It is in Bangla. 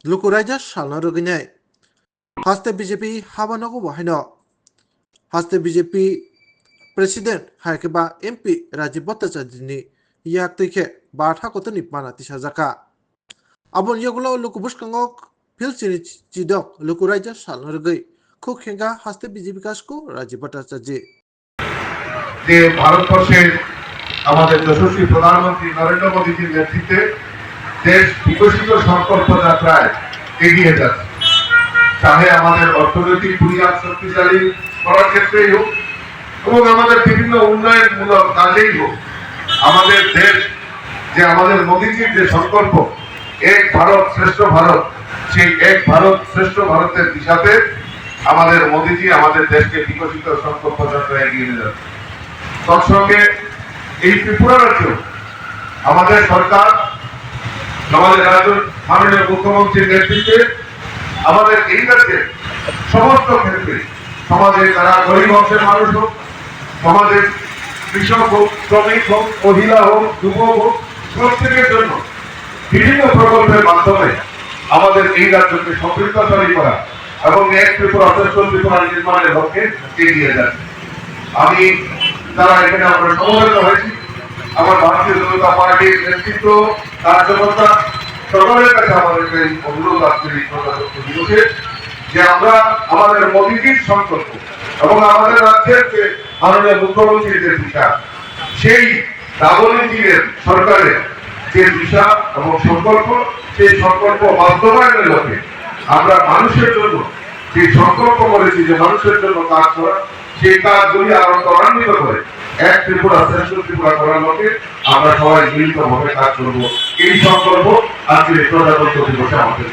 लुकुराइजा सालना रगिनाय हास्ते बीजेपी हाबानागो वहायनो हास्ते बीजेपी प्रेसिडेंट हायकेबा एमपी राजीव भट्टाचार्यनि याक तैखे बाथा कोतनि मानाति साजाका abon yogulo lukubus kangok phil chini chidok lukuraija salna rgei খুব খেঙ্গা হাসতে বিজেপি কাজকো রাজীব ভট্টাচার্য যে ভারতবর্ষের আমাদের যশস্বী প্রধানমন্ত্রী নরেন্দ্র মোদীজির নেতৃত্বে দেশ বিকশিত সংকল্প যাত্রায় এগিয়ে যাচ্ছে। চাহে আমাদের অর্থনৈতিক বুনিয়াদ শক্তিশালী করার ক্ষেত্রেই হোক এবং আমাদের বিভিন্ন উন্নয়নমূলক কাজেই হোক, আমাদের দেশ যে আমাদের মোদীজির যে সংকল্প এক ভারত শ্রেষ্ঠ ভারত, সেই এক ভারত শ্রেষ্ঠ ভারতের দিশাতে আমাদের মোদীজি আমাদের দেশকে বিকশিত সংকল্প যাত্রায় এগিয়ে নিয়ে যাচ্ছে। তৎসঙ্গে এই ত্রিপুরা রাজ্য আমাদের সরকার, আমাদের রাজ্য মাননীয় মুখ্যমন্ত্রীর নেতৃত্বে আমাদের এই রাজ্যে সমস্ত ক্ষেত্রে সমাজের যারা গরিব অংশের মানুষ হোক, সমাজের কৃষক হোক, শ্রমিক হোক, মহিলা হোক, যুবক হোক, প্রত্যেকের জন্য বিভিন্ন প্রকল্পের মাধ্যমে আমাদের এই রাজ্যকে সমৃদ্ধশালী করা এবং এক ত্রিপুরা শ্রেষ্ঠ ত্রিপুরা নির্মাণের লক্ষ্যে এগিয়ে যাচ্ছে। আমি যারা এখানে আমরা সমবেত হয়েছি, আমার ভারতীয় জনতা পার্টির নেতৃত্ব, কার্যকর্তা সকলের কাছে আমাদের এই অনুরোধ আসছে যে আমরা আমাদের মোদীজির সংকল্প এবং আমাদের রাজ্যের যে মাননীয় মুখ্যমন্ত্রীর যে দিশা, সেই ডাবল ইঞ্জিনের সরকারের যে দিশা এবং সংকল্প, সেই সংকল্প বাস্তবায়নের লক্ষ্যে আমরা মানুষের জন্য যে সংকল্প করেছি যে মানুষের জন্য কাজ করা, সেই কাজগুলি আরো ত্বরান্বিত করে এক ত্রিপুরা শ্রেষ্ঠ ত্রিপুরা করার লক্ষ্যে আমরা সবাই মিলিতভাবে কাজ করব। এই সংকল্প আজকে প্রজাতন্ত্র দিবসে আমাদের